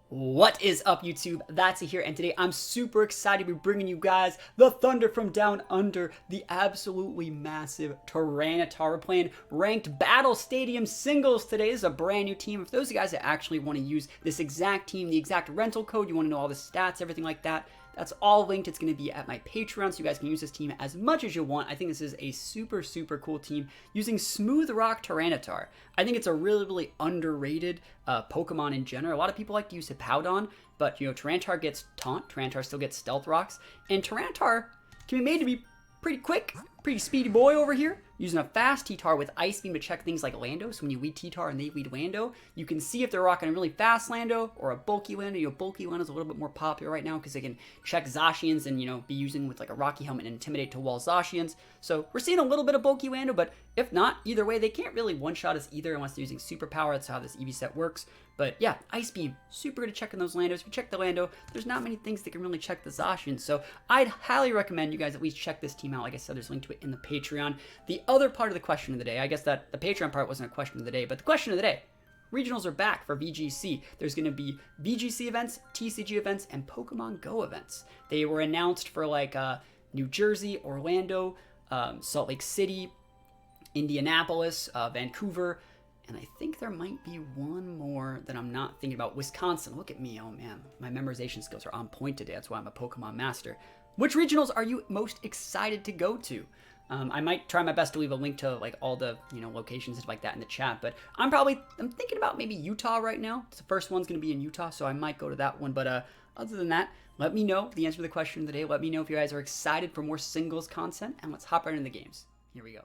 What is up, YouTube? That's here, and today I'm super excited to be bringing you guys the Thunder from Down Under, the absolutely massive Tyranitar. We're playing ranked Battle Stadium singles today. This is a brand new team. For those of you guys that actually want to use this exact team, the exact rental code, you want to know all the stats, everything like that, that's all linked. It's going to be at my Patreon, so you guys can use this team as much as you want. I think this is a super cool team using Smooth Rock Tyranitar. I think it's a really underrated Pokemon in general. A lot of people like to use Hippowdon, but you know, Tyranitar gets Taunt, Tyranitar still gets Stealth Rocks, and Tyranitar can be made to be pretty quick, pretty speedy boy over here, using a fast T-Tar with Ice Beam to check things like Lando. So when you lead T-Tar and they lead Lando, you can see if they're rocking a really fast Lando or a bulky Lando. You know, bulky Lando's a little bit more popular right now because they can check Zacians and, you know, be using with like a Rocky Helmet and intimidate to wall Zacians. So we're seeing a little bit of bulky Lando, but if not, either way, they can't really one-shot us either unless they're using Superpower. That's how this EV set works. But yeah, Ice Beam, super good at checking those Landos. If you check the Lando, there's not many things that can really check the Zacian. So I'd highly recommend you guys at least check this team out. Like I said, there's a link to it in the Patreon. The other part of the question of the day, I guess that the Patreon part wasn't a question of the day, but the question of the day, regionals are back for VGC. There's going to be VGC events, TCG events, and Pokemon Go events. They were announced for like New Jersey, Orlando, Salt Lake City, Indianapolis, Vancouver, and I think there might be one more that I'm not thinking about. Wisconsin. Look at me. Oh, man. My memorization skills are on point today. That's why I'm a Pokemon master. Which regionals are you most excited to go to? I might try my best to leave a link to like all the, you know, locations and like that in the chat. But I'm thinking about maybe Utah right now. The first one's going to be in Utah, so I might go to that one. But other than that, let me know the answer to the question of the day. Let me know if you guys are excited for more singles content. And let's hop right into the games. Here we go.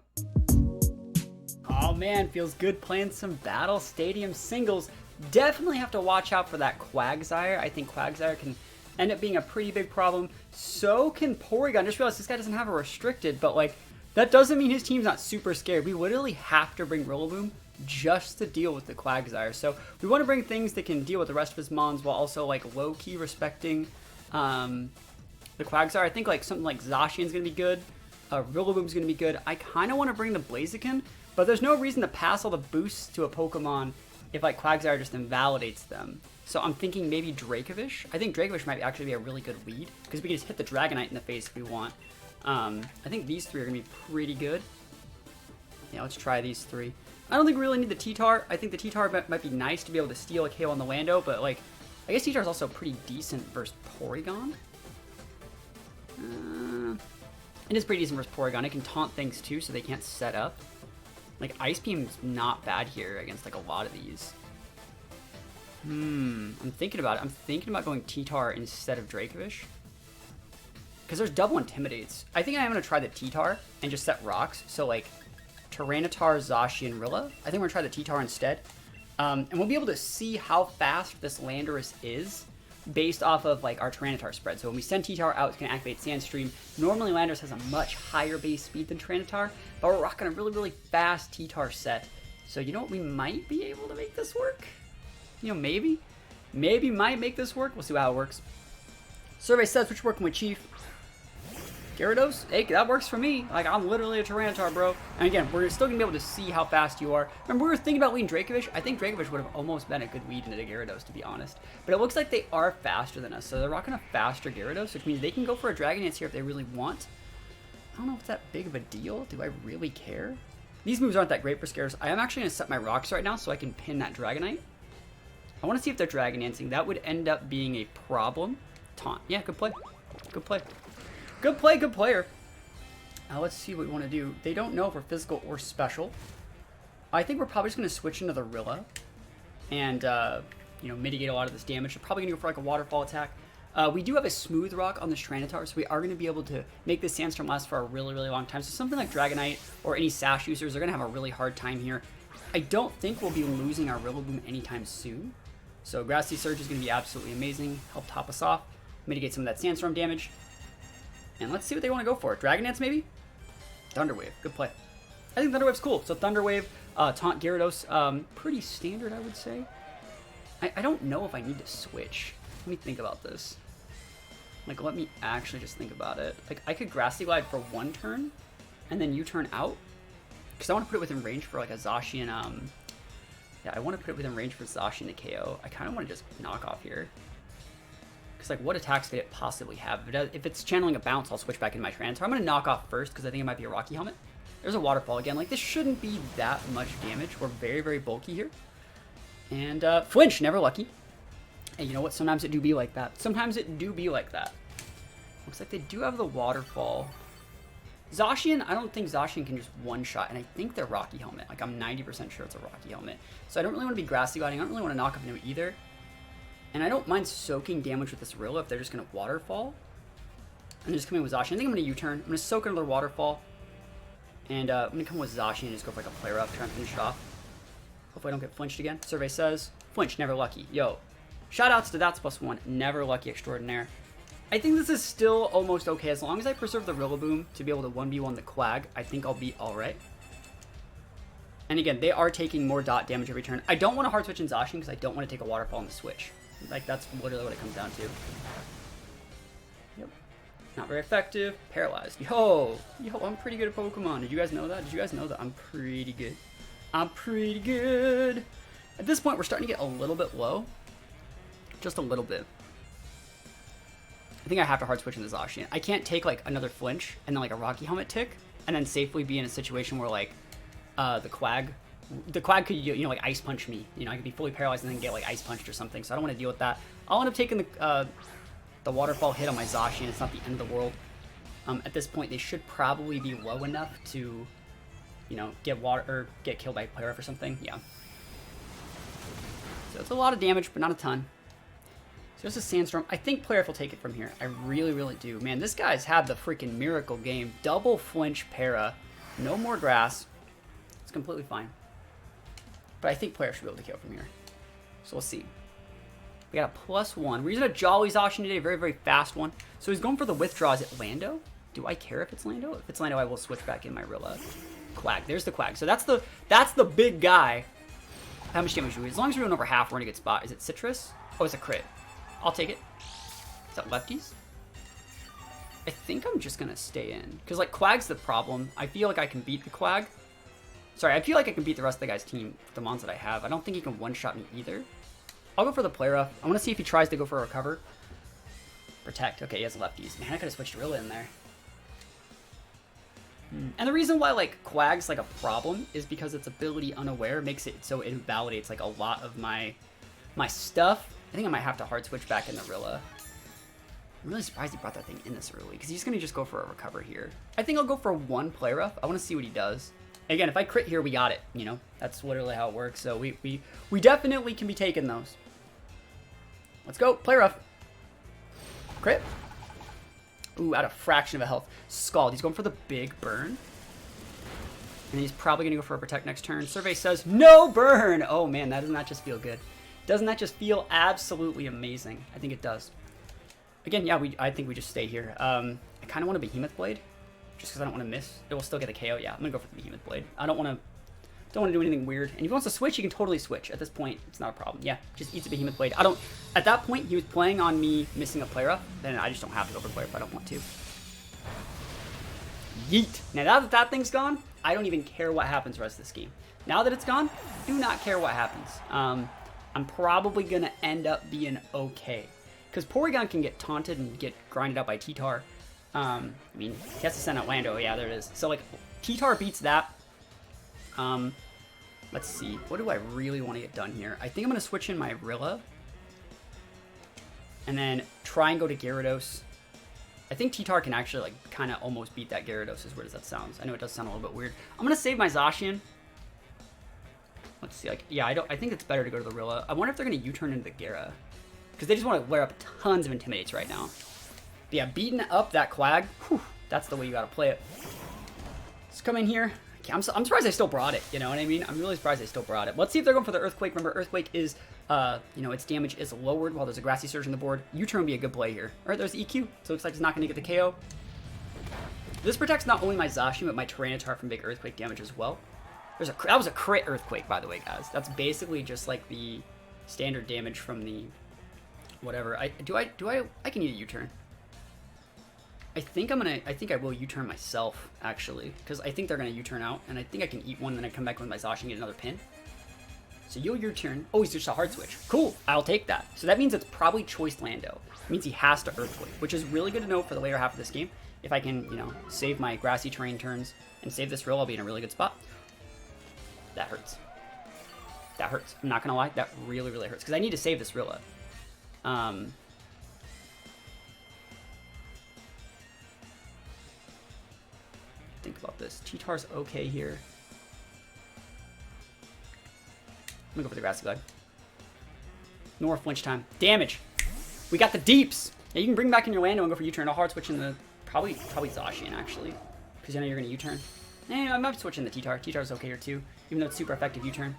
Oh man, feels good playing some Battle Stadium singles. Definitely have to watch out for that Quagsire. I think Quagsire can end up being a pretty big problem. So can Porygon. Just realized this guy doesn't have a restricted, but like, that doesn't mean his team's not super scared. We literally have to bring Rillaboom just to deal with the Quagsire. So we want to bring things that can deal with the rest of his mons while also like low-key respecting the Quagsire. I think like something like Zacian's going to be good. Rillaboom's going to be good. I kind of want to bring the Blaziken, but there's no reason to pass all the boosts to a Pokemon if like Quagsire just invalidates them. So I'm thinking maybe Dracovish. I think Dracovish might actually be a really good lead because we can just hit the Dragonite in the face if we want. I think these three are going to be pretty good. Yeah, let's try these three. I don't think we really need the T-Tar. I think the T-Tar might be nice to be able to steal a KO on the Lando, but like, I guess T-Tar is also pretty decent versus Porygon. It is pretty decent versus Porygon. It can taunt things too, so they can't set up. Like, Ice Beam's not bad here against like a lot of these. I'm thinking about it. I'm thinking about going T-Tar instead of Dracovish. Because there's double Intimidates. I think I'm going to try the T-Tar and just set rocks. So like, Tyranitar, Zacian, Rilla. I think we're going to try the T-Tar instead. And we'll be able to see how fast this Landorus is based off of like our Tyranitar spread. So when we send T-Tar out, it's going to activate Sandstream. Normally Landorus has a much higher base speed than Tyranitar, but we're rocking a really fast T-Tar set. So you know what, we might be able to make this work. You know, maybe might make this work. We'll see how it works. Survey says which working with Chief. Gyarados, hey, that works for me. Like, I'm literally a Tyranitar, bro. And again, we're still gonna be able to see how fast you are. Remember, we were thinking about leading Dracovish. I think Dracovish would have almost been a good lead into the Gyarados, to be honest. But it looks like they are faster than us, so they're rocking a faster Gyarados, which means they can go for a Dragon Dance here if they really want. I don't know if it's that big of a deal. Do I really care? These moves aren't that great for Scares. I am actually gonna set my rocks right now so I can pin that Dragonite. I want to see if they're Dragon Dancing. That would end up being a problem. Taunt. Yeah, good play. Good play. Good play, good player. Let's see what we want to do. They don't know if we're physical or special. I think we're probably just going to switch into the Rilla and, you know, mitigate a lot of this damage. They're probably going to go for like a waterfall attack. We do have a Smooth Rock on this Tyranitar, so we are going to be able to make this Sandstorm last for a really long time. So something like Dragonite or any Sash users are going to have a really hard time here. I don't think we'll be losing our Rillaboom anytime soon. So Grassy Surge is going to be absolutely amazing. Help top us off. Mitigate some of that Sandstorm damage. And let's see what they want to go for. Dragon Dance, maybe? Thunder Wave. Good play. I think Thunder Wave's cool. So Thunder Wave, Taunt Gyarados, pretty standard, I would say. I don't know if I need to switch. Let me think about this. Like, let me actually just think about it. Like, I could Grassy Glide for one turn, and then you turn out. Because I want to put it within range for, like, a Zacian, Yeah, I want to put it within range for Zacian to KO. I kind of want to just knock off here. Because, like, what attacks could it possibly have? If it's channeling a bounce, I'll switch back into my Tyranitar. I'm going to knock off first because I think it might be a Rocky Helmet. There's a Waterfall again. Like, this shouldn't be that much damage. We're very, very bulky here. And flinch, never lucky. And you know what? Sometimes it do be like that. Sometimes it do be like that. Looks like they do have the Waterfall. Zacian, I don't think Zacian can just one-shot, and I think they're Rocky Helmet. Like, I'm 90% sure it's a Rocky Helmet. So I don't really want to be Grassy Gliding. I don't really want to knock off into it either. And I don't mind soaking damage with this Rilla if they're just going to Waterfall. And just come in with Zacian. I think I'm going to U-turn. I'm going to soak another Waterfall. And I'm going to come with Zacian and just go for like a Play Rough, try and finish it off. Hopefully I don't get flinched again. Survey says, flinch, never lucky. Yo, shoutouts to THATSAplusONE, never lucky extraordinaire. I think this is still almost okay. As long as I preserve the Rillaboom to be able to 1v1 the Quag, I think I'll be alright. And again, they are taking more dot damage every turn. I don't want to hard switch in Zacian because I don't want to take a Waterfall on the switch. Like, that's literally what it comes down to. Yep. Not very effective. Paralyzed. Yo, I'm pretty good at Pokemon. Did you guys know that? Did you guys know that? I'm pretty good. I'm pretty good. At this point, we're starting to get a little bit low. Just a little bit. I think I have to hard switch in the Zacian. I can't take like another flinch and then like a Rocky Helmet tick and then safely be in a situation where like the Quag could, you know, like Ice Punch me. You know, I could be fully paralyzed and then get like Ice Punched or something. So I don't want to deal with that. I'll end up taking the Waterfall hit on my Zacian. It's not the end of the world. At this point, they should probably be low enough to, you know, get killed by Play Rough or something. Yeah. So it's a lot of damage, but not a ton. So just a Sandstorm. I think Play Rough will take it from here. I really, really do. Man, this guy's had the freaking miracle game. Double flinch para. No more grass. It's completely fine. But I think Play Rough should be able to kill from here. So we'll see. We got a +1. We're using a Jolly Zacian today. Very, very fast one. So he's going for the withdraw. Is it Lando? Do I care if it's Lando? If it's Lando, I will switch back in my Rilla. Quag. There's the Quag. So that's the big guy. How much damage do we? As long as we're doing over half, we're in a good spot. Is it Citrus? Oh, it's a crit. I'll take it. Is that lefties? I think I'm just going to stay in. Because, like, Quag's the problem. I feel like I can beat the Quag. Sorry, I feel like I can beat the rest of the guy's team with the mons that I have. I don't think he can one-shot me either. I'll go for the Play Rough. I want to see if he tries to go for a Recover. Protect. Okay, he has lefties. Man, I could have switched Rilla in there. And the reason why, like, Quag's, like, a problem is because its ability Unaware makes it so it invalidates, like, a lot of my stuff. I think I might have to hard switch back in the Rilla. I'm really surprised he brought that thing in this early, because he's going to just go for a Recover here. I think I'll go for one Play Rough. I want to see what he does. Again, if I crit here, we got it. You know, that's literally how it works. So we definitely can be taking those. Let's go. Play Rough. Crit. Ooh, at a fraction of a health. Scald. He's going for the big burn. And he's probably going to go for a Protect next turn. Survey says, no burn! Oh, man, doesn't that just feel good? Doesn't that just feel absolutely amazing? I think it does. Again, yeah, I think we just stay here. I kind of want a Behemoth Blade, just because I don't want to miss. It will still get a KO. Yeah, I'm going to go for the Behemoth Blade. I don't want to do anything weird. And if he wants to switch, he can totally switch. At this point, it's not a problem. Yeah, just eats a Behemoth Blade. At that point, he was playing on me missing a Play Rough. Then I just don't have to go for Play Rough if I don't want to. Yeet. Now that thing's gone, I don't even care what happens the rest of this game. Now that it's gone, do not care what happens. I'm probably going to end up being okay. Because Porygon can get taunted and get grinded out by T-Tar. I mean, he has to send out Lando. Yeah, there it is. So, like, T-Tar beats that. Let's see. What do I really want to get done here? I think I'm going to switch in my Rilla. And then try and go to Gyarados. I think T-Tar can actually, like, kind of almost beat that Gyarados, as weird as that sounds. I know it does sound a little bit weird. I'm going to save my Zacian. Let's see. Like, yeah, I think it's better to go to the Rilla. I wonder if they're going to U-turn into the Gyara. Because they just want to flare up tons of Intimidates right now. But yeah, beating up that Quag, whew, that's the way you got to play it. Let's come in here. I'm surprised I still brought it, you know what I mean? I'm really surprised I still brought it. Let's see if they're going for the Earthquake. Remember, Earthquake is, you know, its damage is lowered while there's a Grassy Surge on the board. U-turn would be a good play here. All right, there's EQ, so it looks like it's not going to get the KO. This protects not only my Zacian, but my Tyranitar from big Earthquake damage as well. That was a crit Earthquake, by the way, guys. That's basically just like the standard damage from the whatever. I can eat a U-turn. I think I will U-turn myself, actually, because I think they're gonna U-turn out, and I think I can eat one, then I come back with my Zacian and get another pin. So you'll your turn. Oh, he's just a hard switch. Cool, I'll take that. So that means it's probably choiced Lando. It means he has to Earthquake, which is really good to know for the later half of this game. If I can, you know, save my grassy terrain turns and save this rill, I'll be in a really good spot. That hurts. That hurts. I'm not gonna lie, that really, really hurts because I need to save this Rilla. Think about this. T-Tar's okay here. I'm gonna go for the grassy glide. No more flinch time. Damage. We got the deeps. Yeah, you can bring back in your Lando and go for U-turn. I'll hard switch in the probably Zacian actually, because you know you're gonna U-turn. I might switch in the T-Tar. T-Tar's okay here too, even though it's super effective U-turn.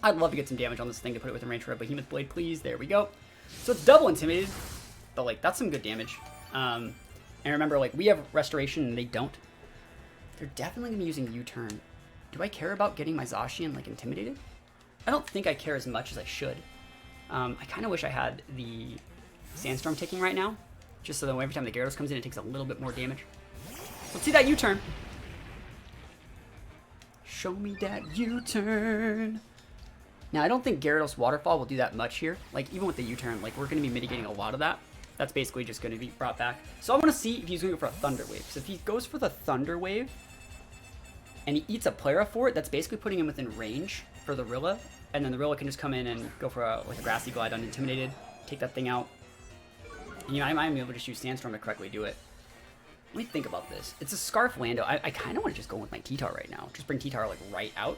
I'd love to get some damage on this thing to put it within range for a Behemoth Blade, please. There we go. So it's double intimidated, but like that's some good damage. And remember, like we have restoration and they don't. They're definitely gonna be using U-turn. Do I care about getting my Zacian like intimidated? I don't think I care as much as I should. I kind of wish I had the Sandstorm ticking right now, just so that every time the Gyarados comes in, it takes a little bit more damage. Let's see that U-turn. Show me that U-turn. Now, I don't think Gyarados Waterfall will do that much here. Like, even with the U-turn, like, we're going to be mitigating a lot of that. That's basically just going to be brought back. So I want to see if he's going to go for a Thunder Wave. So if he goes for the Thunder Wave, and he eats a Plera for it, that's basically putting him within range for the Rilla. And then the Rilla can just come in and go for a Grassy Glide unintimidated, take that thing out. And, you know, I might be able to just use Sandstorm to correctly do it. Let me think about this. It's a Scarf Lando. I kind of want to just go with my T-Tar right now. Just bring T-Tar, like, right out.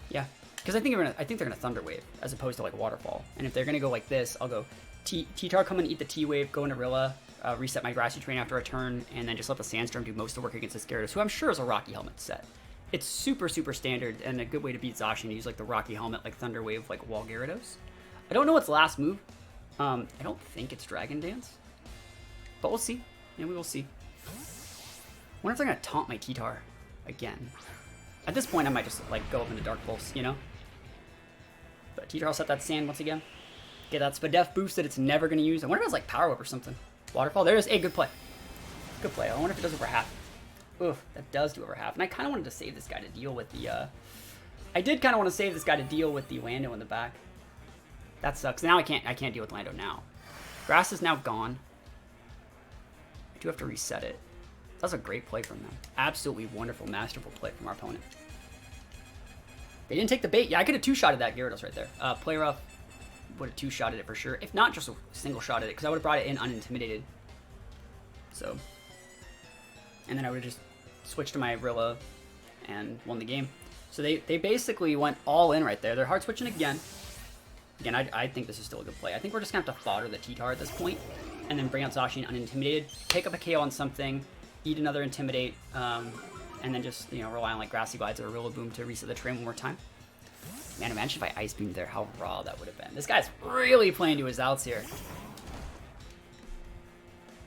Yeah, because I think they're gonna Thunder Wave as opposed to like Waterfall. And if they're gonna go like this, I'll go T-Tar, come and eat the T-Wave, go into Rilla, reset my Grassy Terrain after a turn, and then just let the Sandstorm do most of the work against this Gyarados, who I'm sure is a Rocky Helmet set. It's super, super standard and a good way to beat Zacian. Use like the Rocky Helmet, like Thunder Wave, like Wall Gyarados. I don't know its last move. I don't think it's Dragon Dance, but we'll see. Yeah, we will see. I wonder if they're gonna taunt my T-Tar again. At this point, I might just like go up into Dark Pulse, you know? But T-Tar will set that Sand once again. Get that Spadef boost that it's never going to use. I wonder if it's like Power Whip or something. Waterfall, there it is. Hey, good play. Good play. I wonder if it does over half. Oof, that does do over half. And I kind of wanted to save this guy to deal with the, I did kind of want to save this guy to deal with the Lando in the back. That sucks. Now I can't deal with Lando now. Grass is now gone. I do have to reset it. That's a great play from them. Absolutely wonderful, masterful play from our opponent. They didn't take the bait. Yeah, I could have two-shotted that Gyarados right there. Play rough would have two-shotted it for sure. If not, just a single-shotted it, because I would have brought it in unintimidated. So. And then I would have just switched to my Rilla and won the game. So they basically went all in right there. They're hard switching again. Again, I think this is still a good play. I think we're just going to have to fodder the T-Tar at this point, and then bring out Zacian unintimidated, pick up a KO on something, eat another Intimidate, and then just, you know, rely on like Grassy Glides or Rillaboom to reset the terrain one more time. Man, imagine if I Ice Beamed there, how raw that would have been. This guy's really playing to his outs here.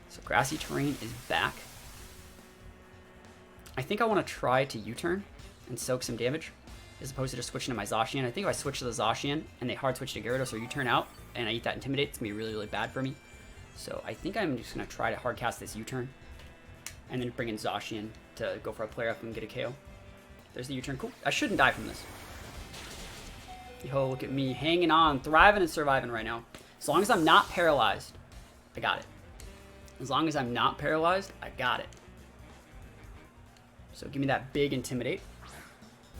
So Grassy Terrain is back. I think I want to try to U-turn and soak some damage, as opposed to just switching to my Zacian. I think if I switch to the Zacian and they hard switch to Gyarados or U-turn out, and I eat that Intimidate, it's going to be really, really bad for me. So I think I'm just going to try to hard cast this U-turn, and then bring in Zacian to go for a player up and get a KO. There's the U-turn. Cool. I shouldn't die from this. Yo, look at me hanging on, thriving and surviving right now. As long as I'm not paralyzed, I got it. As long as I'm not paralyzed, I got it. So give me that big Intimidate.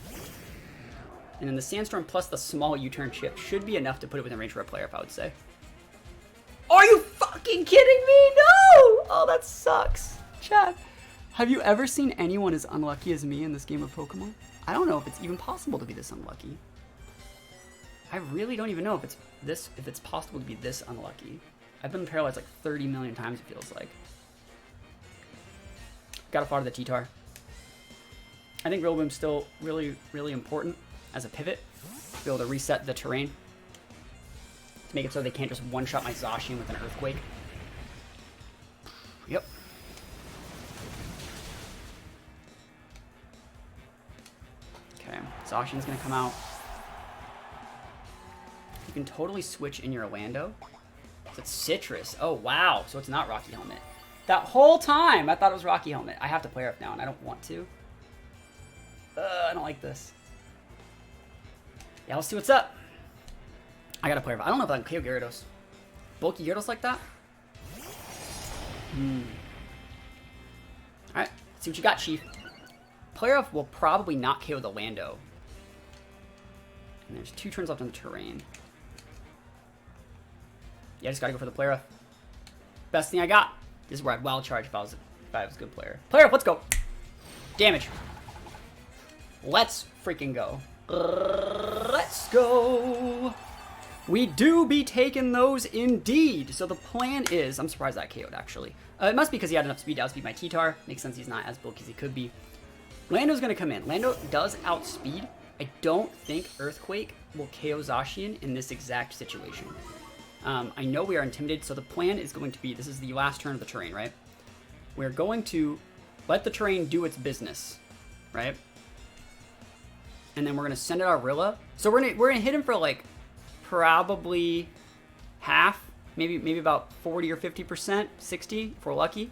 And then the Sandstorm plus the small U-turn chip should be enough to put it within range for a player, if I would say. Are you fucking kidding me? No! Oh, that sucks. Chat, have you ever seen anyone as unlucky as me in this game of Pokemon? I don't know if it's even possible to be this unlucky. I really don't even know if it's possible to be this unlucky. I've been paralyzed like 30 million times, it feels like. Gotta fodder the T-Tar. I think Rillaboom's still really, really important as a pivot to be able to reset the terrain, to make it so they can't just one-shot my Zacian with an Earthquake. Yep. Okay, Zacian's gonna come out. You can totally switch in your Lando. So it's Citrus. Oh, wow. So it's not Rocky Helmet. That whole time, I thought it was Rocky Helmet. I have to play up now, and I don't want to. I don't like this. Yeah, let's see what's up. I got a player. I don't know if I can KO Gyarados. Bulky Gyarados like that? Alright, see what you got, Chief. Player Up will probably not KO the Lando. And there's 2 turns left on the terrain. Yeah, I just gotta go for the Player Up. Best thing I got. This is where I'd wild charge if I was a good player. Player Up, let's go. Damage. Let's freaking go. Let's go. We do be taking those indeed. So the plan is, I'm surprised that KO'd actually. It must be because he had enough speed to outspeed my T-Tar. Makes sense, he's not as bulky as he could be. Lando's gonna come in. Lando does outspeed. I don't think Earthquake will KO Zacian in this exact situation. I know we are intimidated, so the plan is going to be, this is the last turn of the terrain, right? We're going to let the terrain do its business, right? And then we're gonna send out our Rilla. So we're gonna hit him for like probably half, maybe about 40 or 50%, 60 if we're lucky.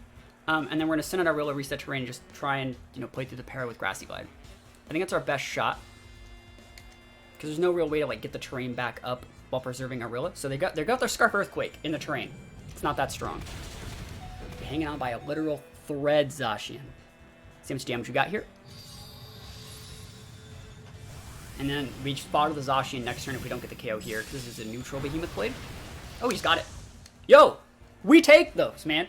And then we're gonna send out our Rilla, reset terrain, and just try and play through the para with Grassy Glide. I think that's our best shot because there's no real way to like get the terrain back up while preserving our Rilla. So they got their Scarf Earthquake in the terrain. It's not that strong. Hanging on by a literal thread, Zacian. See how much damage we got here. And then we just bottle the Zacian next turn if we don't get the KO here, because this is a neutral Behemoth Blade. Oh, he's got it. Yo, we take those, man.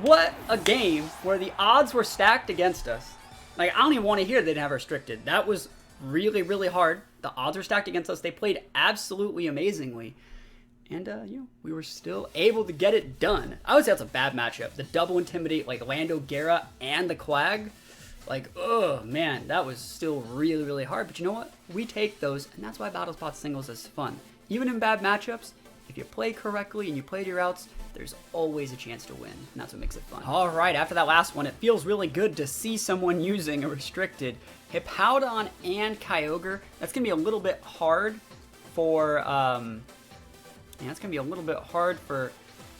What a game where the odds were stacked against us. Like, I don't even want to hear they didn't have restricted. That was really, really hard. The odds were stacked against us. They played absolutely amazingly. And, we were still able to get it done. I would say that's a bad matchup. The double Intimidate, like Lando, Gara, and the Quag. Like, oh man, that was still really, really hard. But you know what? We take those, and that's why BattleSpot Singles is fun. Even in bad matchups, if you play correctly and you play your routes, there's always a chance to win, and that's what makes it fun. All right, after that last one, it feels really good to see someone using a restricted Hippowdon and Kyogre. That's gonna be a little bit hard for, that's gonna be a little bit hard for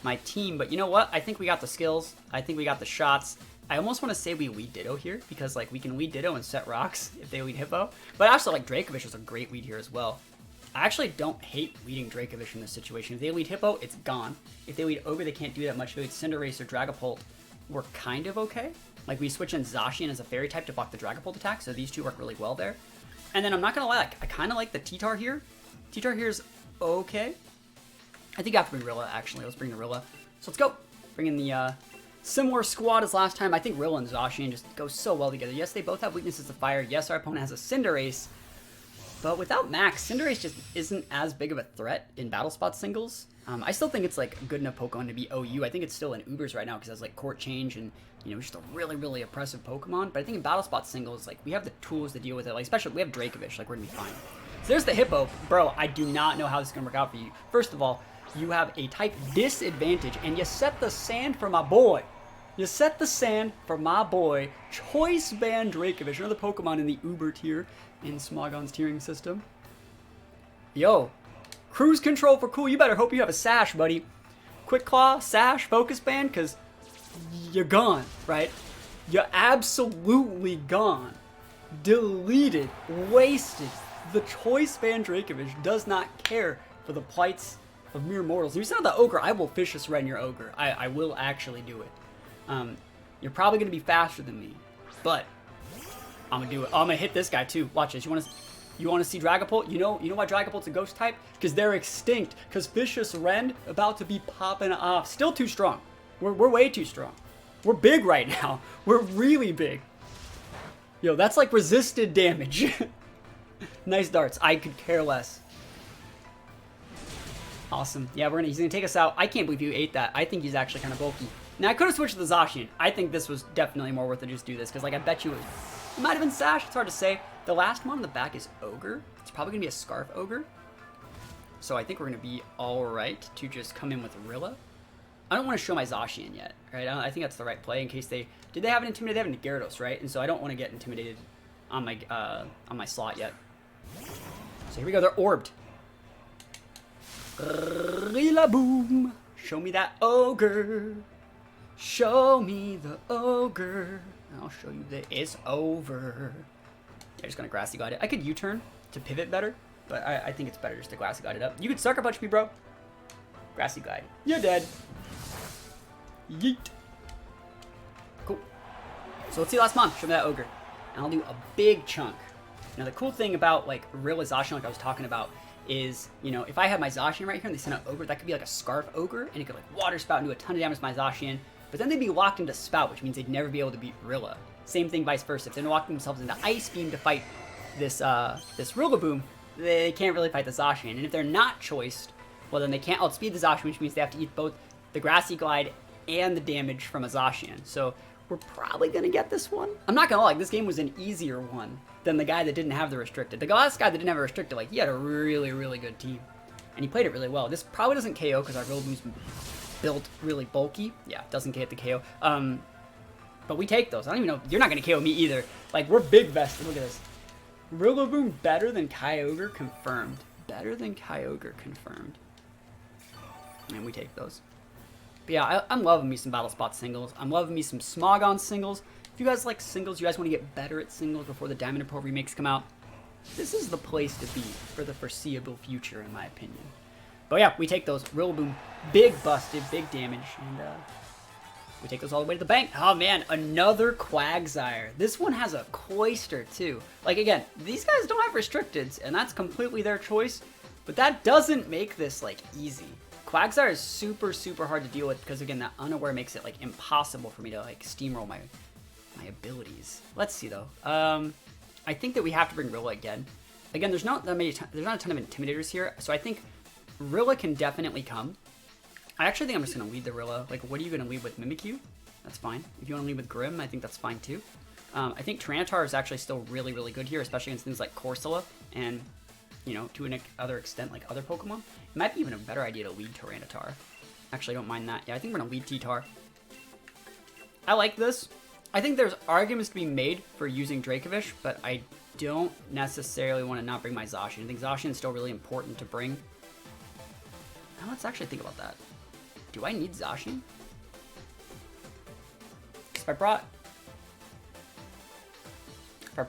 my team. But you know what? I think we got the skills. I think we got the shots. I almost want to say we lead Ditto here, because like we can lead Ditto and set rocks if they lead Hippo. But actually, like Dracovish is a great lead here as well. I actually don't hate leading Dracovish in this situation. If they lead Hippo, it's gone. If they lead Ogre, they can't do that much. If they lead Cinderace or Dragapult, we're kind of okay. Like we switch in Zacian as a fairy type to block the Dragapult attack, so these two work really well there. And then I'm not gonna lie, like, I kind of like the T-Tar here. T-Tar here is okay. I think I have to bring Rilla actually. Let's bring the Rilla. So let's go. Bring in the similar squad as last time. I think Rilla and Zacian just go so well together. Yes, they both have weaknesses to fire. Yes, our opponent has a Cinderace. But without Max, Cinderace just isn't as big of a threat in BattleSpot Singles. I still think it's like a good enough Pokemon to be OU. I think it's still in Ubers right now because it has like Court Change and just a really, really oppressive Pokemon. But I think in BattleSpot Singles, like we have the tools to deal with it. Like especially we have Dracovish, like we're gonna be fine. So there's the Hippo. Bro, I do not know how this is gonna work out for you. First of all, you have a type disadvantage and you set the sand for my boy. You set the sand for my boy, Choice Band Dracovish, another Pokemon in the Uber tier in Smogon's tiering system. Yo, cruise control for cool. You better hope you have a Sash, buddy. Quick Claw, Sash, Focus Band, because you're gone, right? You're absolutely gone. Deleted, wasted. The Choice Band Dracovish does not care for the plights of mere mortals. If you send out the Ogre, I will Vicious Red your Ogre. I will actually do it. You're probably going to be faster than me, but I'm going to do it. Oh, I'm going to hit this guy too. Watch this. You want to see Dragapult? You know why Dragapult's a ghost type? Because they're extinct. Because Vicious Rend about to be popping off. Still too strong. We're way too strong. We're big right now. We're really big. Yo, that's like resisted damage. Nice darts. I could care less. Awesome. Yeah, he's going to take us out. I can't believe you ate that. I think he's actually kind of bulky. Now, I could have switched to the Zacian. I think this was definitely more worth it to just do this, because, like, I bet you it might have been Sash. It's hard to say. The last one on the back is Ogre. It's probably going to be a Scarf Ogre. So I think we're going to be all right to just come in with Rilla. I don't want to show my Zacian yet, right? I think that's the right play in case they... Did they have an Intimidate? They have an Gyarados, right? And so I don't want to get intimidated on my slot yet. So here we go. They're orbed. Rilla boom. Show me that Ogre. Show me the Ogre. I'll show you that it's over. Yeah, just gonna Grassy Glide it. I could U-turn to pivot better, But I think it's better just to Grassy Glide it up. You could Sucker Punch me, bro. Grassy Glide. You're dead. Yeet. Cool. So let's see last month. Show me that Ogre. And I'll do a big chunk. Now the cool thing about like real Zacian, like I was talking about, is, you know, if I have my Zacian right here and they send out Ogre, that could be like a Scarf Ogre, and it could like Water Spout and do a ton of damage to my Zacian. But then they'd be locked into Spout, which means they'd never be able to beat Rilla. Same thing vice versa. If they're locking themselves into Ice Beam to fight this Rillaboom, they can't really fight the Zacian. And if they're not choiced, well then they can't outspeed the Zacian, which means they have to eat both the Grassy Glide and the damage from a Zacian. So we're probably gonna get this one. I'm not gonna lie, like, this game was an easier one than the guy that didn't have the restricted. The last guy that didn't have a restricted, like, he had a really, really good team. And he played it really well. This probably doesn't KO because our Rillaboom's built really bulky. Yeah, doesn't get the KO. But we take those. I don't even know. You're not gonna KO me either. Like, we're big vested. Look at this. Rillaboom better than Kyogre confirmed. Better than Kyogre confirmed. And we take those. But yeah, I'm loving me some Battle Spot singles. I'm loving me some Smogon singles. If you guys like singles, you guys want to get better at singles before the Diamond and Pearl remakes come out, this is the place to be for the foreseeable future, in my opinion. But yeah, we take those. Rillaboom, big busted, big damage, and we take those all the way to the bank. Oh man, another Quagsire. This one has a Cloyster too. Like, again, these guys don't have restricteds, and that's completely their choice, but that doesn't make this, like, easy. Quagsire is super, super hard to deal with because, again, that Unaware makes it, like, impossible for me to, like, steamroll my abilities. Let's see, though. I think that we have to bring Rilla again. Again, there's not a ton of Intimidators here, so I think Rilla can definitely come. I actually think I'm just going to lead the Rilla. Like, what are you going to lead with? Mimikyu? That's fine. If you want to lead with Grim, I think that's fine, too. I think Tyranitar is actually still really, really good here, especially against things like Corsola and, you know, to another extent, like other Pokemon. It might be even a better idea to lead Tyranitar. Actually, I don't mind that. Yeah, I think we're going to lead T-Tar. I like this. I think there's arguments to be made for using Dracovish, but I don't necessarily want to not bring my Zacian. I think Zacian is still really important to bring. Now let's actually think about that. Do I need Zacian? If I brought...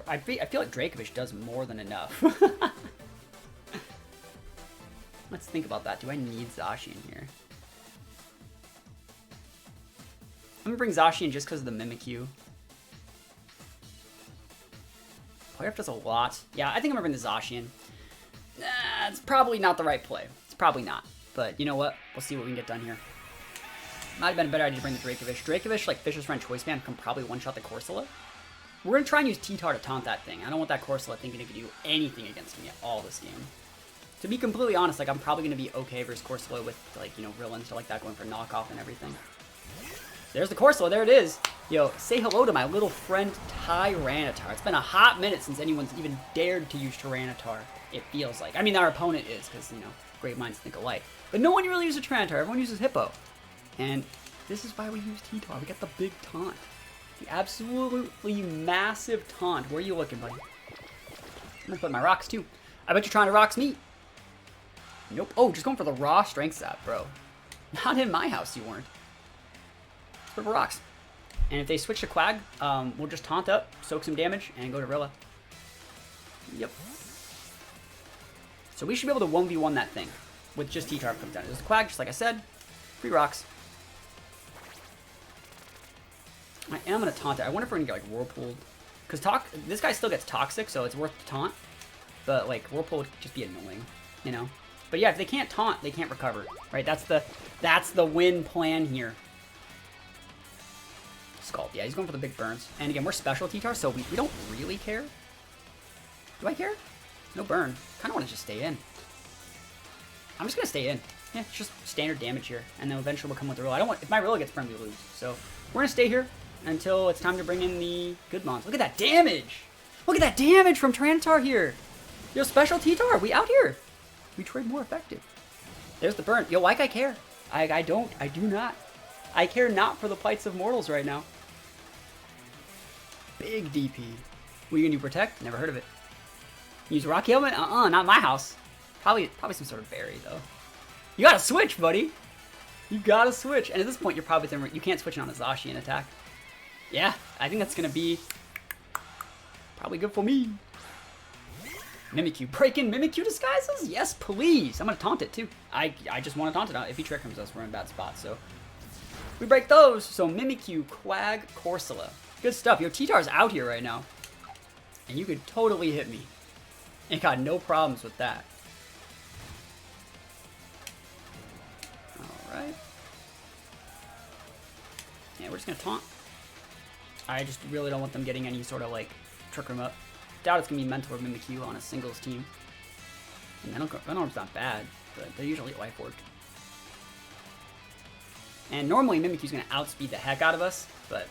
I feel like Dracovish does more than enough. Let's think about that. Do I need Zacian here? I'm gonna bring Zacian just because of the Mimikyu. Playoff does a lot. Yeah, I think I'm gonna bring the Zacian. It's probably not the right play. It's probably not. But you know what? We'll see what we can get done here. Might have been a better idea to bring the Dracovish. Dracovish, like Fisher's Friend Choice Band, can probably one-shot the Corsola. We're gonna try and use T-Tar to taunt that thing. I don't want that Corsola thinking it can do anything against me at all this game. To be completely honest, like, I'm probably gonna be okay versus Corsola with, like, you know, Rilla and stuff like that, going for knockoff and everything. There's the Corsola, there it is. Yo, say hello to my little friend Tyranitar. It's been a hot minute since anyone's even dared to use Tyranitar, it feels like. I mean, our opponent is, because, you know, great minds think alike. But no one really uses Tyranitar, everyone uses Hippo. And this is why we use T-Tar. We got the big taunt. The absolutely massive taunt. Where are you looking, buddy? I'm gonna put my rocks, too. I bet you're trying to rocks me. Nope. Oh, just going for the raw strength zap, bro. Not in my house, you weren't. Let's put rocks. And if they switch to Quag, we'll just taunt up, soak some damage, and go to Rilla. Yep. So we should be able to 1v1 that thing with just T-Tar comes down. There's the Quag, just like I said. Free rocks. I am going to taunt it. I wonder if we're going to get, like, Whirlpooled. Because this guy still gets Toxic, so it's worth the taunt. But, like, Whirlpool would just be annoying, you know? But yeah, if they can't taunt, they can't recover, right? That's the win plan here. Scald, yeah, he's going for the big burns. And again, we're special T-Tar, so we don't really care. Do I care? No burn. Kind of want to just stay in. I'm just going to stay in. Yeah, it's just standard damage here. And then eventually we'll come with the Rilla. If my Rilla gets burned, we lose. So we're going to stay here until it's time to bring in the good mons. Look at that damage! Look at that damage from Tyranitar here! Yo, special T-Tar, we out here! We trade more effective. There's the burn. Yo, like I care. I do not. I care not for the plights of mortals right now. Big DP. What are you gonna do, protect? Never heard of it. Use Rocky Helmet? Not my house. Probably some sort of berry, though. You gotta switch, buddy! You gotta switch. And at this point, you're probably you can't switch it on a Zacian attack. Yeah, I think that's gonna be probably good for me. Mimikyu. Break in Mimikyu disguises? Yes, please. I'm going to taunt it, too. I just want to taunt it. If he trick comes us, we're in a bad spot, so. We break those. So Mimikyu, Quag, Corsola. Good stuff. Yo, T-Tar's out here right now. And you could totally hit me. And got no problems with that. Alright. Yeah, we're just going to taunt. I just really don't want them getting any sort of, like, trick room up. Doubt it's going to be Mentor Mimikyu on a singles team. And Venom's not bad, but they're usually life orc. And normally Mimikyu's going to outspeed the heck out of us, but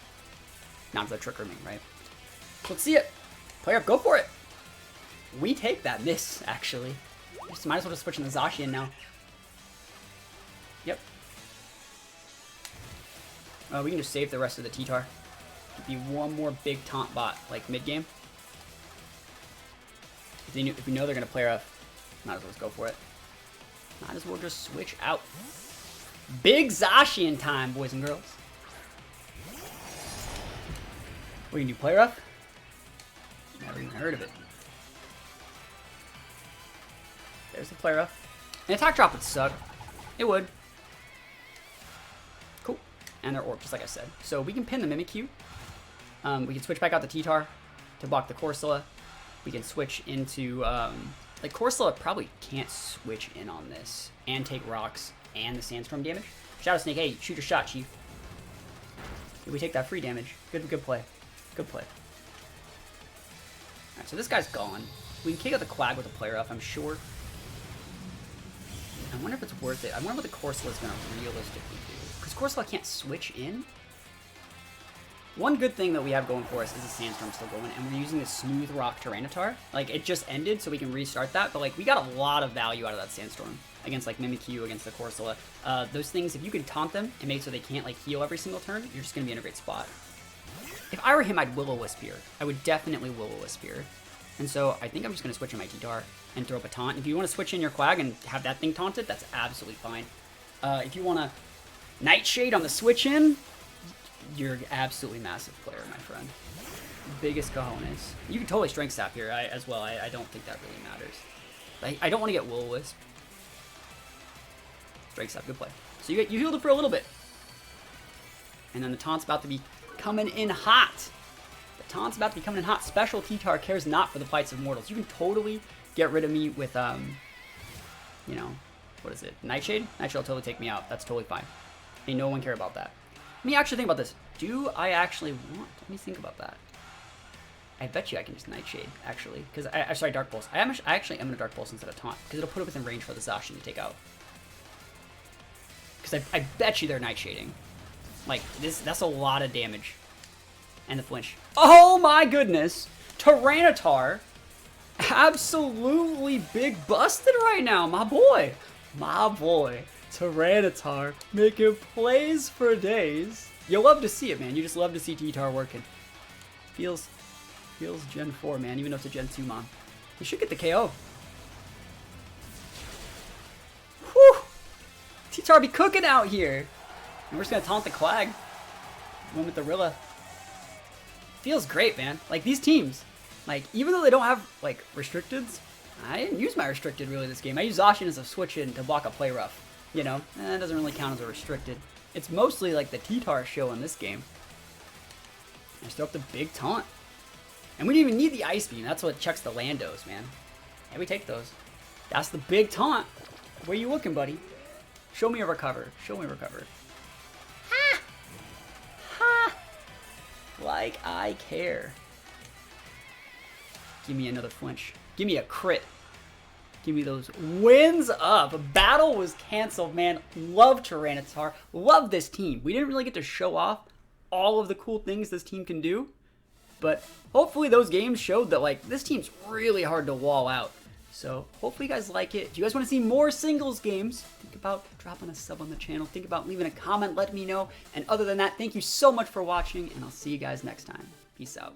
not for the trick rooming, right? Let's see it. Player up, go for it. We take that miss, actually. Just might as well just switch in the Zacian now. Yep. We can just save the rest of the T-Tar. Could be one more big taunt bot, like mid-game. If we know they're going to play rough, might as well just go for it. Might as well just switch out. Big Zacian time, boys and girls. What, you can do play rough? Never even heard of it. There's the play rough. An attack drop would suck. It would. Cool. And they're orb, just like I said. So we can pin the Mimikyu. We can switch back out the T-Tar to block the Corsola. We can switch into, like Corsola probably can't switch in on this and take rocks and the sandstorm damage. Shadow Snake, hey, shoot your shot, Chief. We take that free damage. Good play. Good play. Alright, so this guy's gone. We can kick out the Quag with a player up, I'm sure. I wonder if it's worth it. I wonder what the Corsola's going to realistically do. Because Corsola can't switch in. One good thing that we have going for us is the Sandstorm still going, and we're using the Smooth Rock Tyranitar. Like, it just ended, so we can restart that, but, like, we got a lot of value out of that Sandstorm against, like, Mimikyu, against the Corsola. Those things, if you can taunt them and make it so they can't, like, heal every single turn, you're just going to be in a great spot. If I were him, I'd Will-O-Wisp here. I would definitely Will-O-Wisp here. And so, I think I'm just going to switch in my T-Tar and throw up a taunt. If you want to switch in your Quag and have that thing taunted, that's absolutely fine. If you want to Nightshade on the switch-in, you're an absolutely massive player, my friend. Biggest cojones. You can totally Strength Sap here as well. I don't think that really matters. I don't want to get Will-O-Wisp. Strength Sap, good play. So you healed it for a little bit. And then the taunt's about to be coming in hot. The taunt's about to be coming in hot. Special T-Tar cares not for the plights of mortals. You can totally get rid of me with, you know, what is it? Nightshade? Nightshade will totally take me out. That's totally fine. Ain't no one care about that. Let me actually think about this. Do I actually want? Let me think about that. I bet you I can just Nightshade, actually. Because, sorry, Dark Pulse. I actually am going to Dark Pulse instead of Taunt. Because it'll put it within range for the Zacian to take out. Because I bet you they're Nightshading. Like, that's a lot of damage. And the flinch. Oh my goodness! Tyranitar! Absolutely big busted right now, my boy! My boy. Tyranitar making plays for days. You love to see it, man. You just love to see T-Tar working. Feels Gen 4, man, even though it's a Gen 2 mom. You should get the KO. Whew! T-Tar be cooking out here. And we're just gonna taunt the Quag. One with the Rilla. Feels great, man. Like, these teams, like, even though they don't have, like, restricteds, I didn't use my restricted really this game. I use Zacian as a switch-in to block a play rough. You know, that doesn't really count as a restricted. It's mostly like the T-Tar show in this game. I just throw up the big taunt. And we didn't even need the Ice Beam. That's what checks the Landos, man. And we take those. That's the big taunt. Where you looking, buddy? Show me a recover. Show me a recover. Ha! Ha! Like I care. Give me another flinch. Give me a crit. Give me those wins up. Battle was canceled, man. Love Tyranitar. Love this team. We didn't really get to show off all of the cool things this team can do. But hopefully those games showed that, like, this team's really hard to wall out. So hopefully you guys like it. If you guys want to see more singles games, think about dropping a sub on the channel. Think about leaving a comment. Let me know. And other than that, thank you so much for watching. And I'll see you guys next time. Peace out.